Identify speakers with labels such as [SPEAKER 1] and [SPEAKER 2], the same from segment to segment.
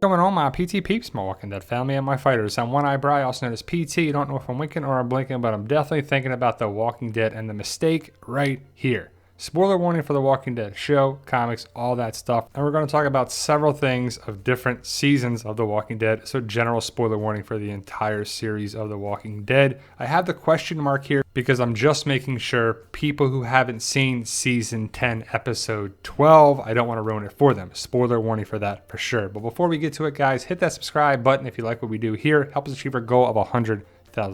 [SPEAKER 1] Going on, my PT peeps, my Walking Dead family, and my fighters. I'm One Eyebrow, also known as PT. You don't know if I'm winking or I'm blinking, but I'm definitely thinking about The Walking Dead and the mistake right here. Spoiler warning for The Walking Dead show, comics, all that stuff. And we're going to talk about several things of different seasons of The Walking Dead. So general spoiler warning for the entire series of The Walking Dead. I have the question mark here because I'm just making sure people who haven't seen season 10, episode 12, I don't want to ruin it for them. Spoiler warning for that for sure. But before we get to it, guys, hit that subscribe button if you like what we do here. Help us achieve our goal of 100,000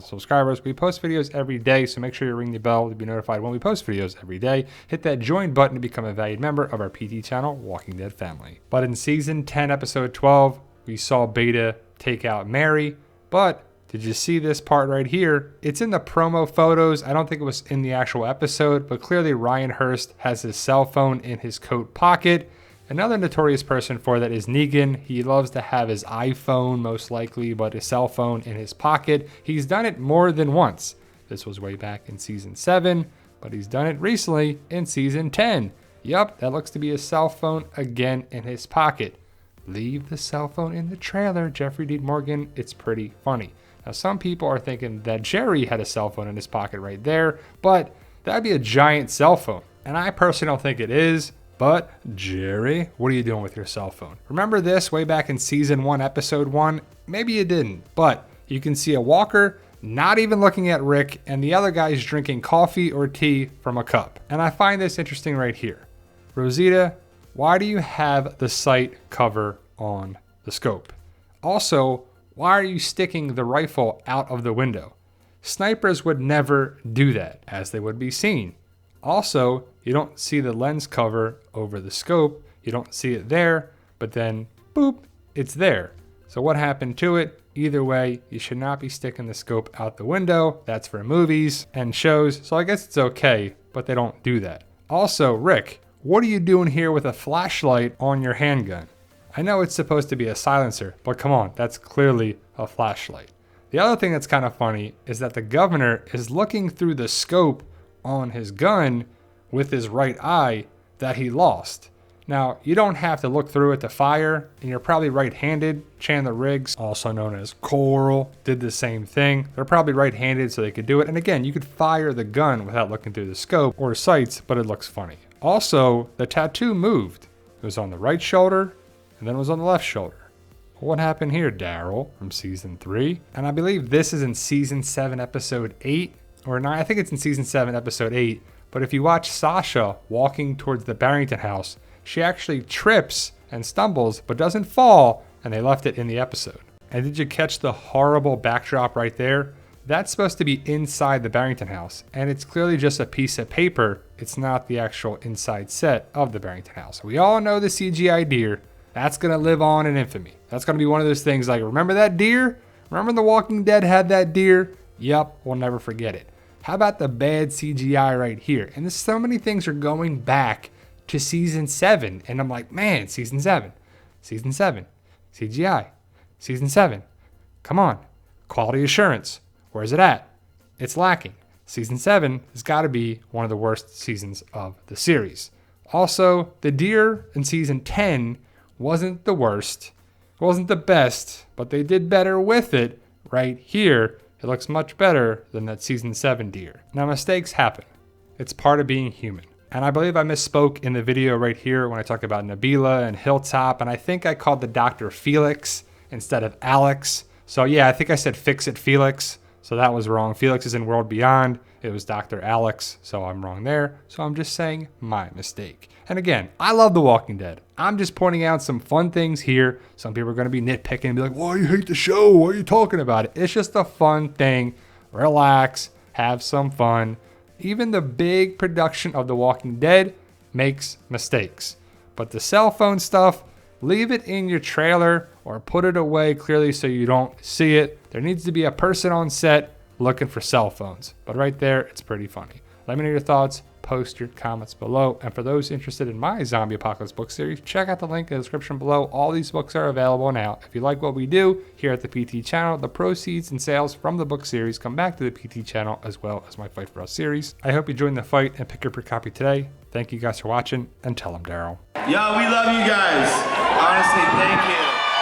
[SPEAKER 1] subscribers. We post videos every day, so make sure you ring the bell to be notified when we post videos every day. Hit that join button to become a valued member of our PT channel, Walking Dead family. But in season 10, episode 12, we saw Beta take out Mary, but did you see this part right here? It's in the promo photos. I don't think it was in the actual episode, but clearly Ryan Hurst has his cell phone in his coat pocket. Another notorious person for that is Negan. He loves to have his iPhone, most likely, but his cell phone in his pocket. He's done it more than once. This was way back in season 7, but he's done it recently in season 10. Yup, that looks to be his cell phone again in his pocket. Leave the cell phone in the trailer, Jeffrey Dean Morgan. It's pretty funny. Now, some people are thinking that Jerry had a cell phone in his pocket right there, but that'd be a giant cell phone. And I personally don't think it is. But, Jerry, what are you doing with your cell phone? Remember this way back in season 1, episode 1? Maybe you didn't, but you can see a walker not even looking at Rick, and the other guy's drinking coffee or tea from a cup. And I find this interesting right here. Rosita, why do you have the sight cover on the scope? Also, why are you sticking the rifle out of the window? Snipers would never do that, as they would be seen. Also, you don't see the lens cover over the scope. You don't see it there, but then, boop, it's there. So what happened to it? Either way, you should not be sticking the scope out the window. That's for movies and shows, so I guess it's okay, but they don't do that. Also, Rick, what are you doing here with a flashlight on your handgun? I know it's supposed to be a silencer, but come on, that's clearly a flashlight. The other thing that's kind of funny is that the governor is looking through the scope on his gun with his right eye that he lost. Now, you don't have to look through it to fire, and you're probably right-handed. Chandler Riggs, also known as Coral, did the same thing. They're probably right-handed, so they could do it. And again, you could fire the gun without looking through the scope or sights, but it looks funny. Also, the tattoo moved. It was on the right shoulder, and then it was on the left shoulder. What happened here, Daryl, from season 3? And I believe this is in season 7, episode 8, or 9. I think it's in season 7, episode 8. But if you watch Sasha walking towards the Barrington house, she actually trips and stumbles, but doesn't fall, and they left it in the episode. And did you catch the horrible backdrop right there? That's supposed to be inside the Barrington house, and it's clearly just a piece of paper. It's not the actual inside set of the Barrington house. We all know the CGI deer. That's going to live on in infamy. That's going to be one of those things like, remember that deer? Remember The Walking Dead had that deer? Yep, we'll never forget it. How about the bad CGI right here? And there's so many things are going back to season 7. And I'm like, man, season 7, CGI, season 7. Come on. Quality assurance. Where's it at? It's lacking. Season 7 has got to be one of the worst seasons of the series. Also, the deer in season 10 wasn't the worst. It wasn't the best, but they did better with it right here. It looks much better than that season 7 deer. Now, mistakes happen. It's part of being human. And I believe I misspoke in the video right here when I talked about Nabila and Hilltop, and I think I called the doctor Felix instead of Alex. So yeah, I think I said Fix It Felix, so that was wrong. Felix is in World Beyond. It was Dr. Alex, so I'm wrong there. So I'm just saying my mistake. And again, I love The Walking Dead. I'm just pointing out some fun things here. Some people are going to be nitpicking and be like, why you hate the show? Why are you talking about it? It's just a fun thing. Relax, have some fun. Even the big production of The Walking Dead makes mistakes. But the cell phone stuff, leave it in your trailer or put it away clearly so you don't see it. There needs to be a person on set looking for cell phones. But right there, it's pretty funny. Let me know your thoughts. Post your comments below. And for those interested in my Zombie Apocalypse book series, check out the link in the description below. All these books are available now. If you like what we do here at the PT channel, the proceeds and sales from the book series come back to the PT channel as well as my Fight for Us series. I hope you join the fight and pick up your copy today. Thank you guys for watching, and tell them Daryl.
[SPEAKER 2] Yo, we love you guys. Honestly, thank you.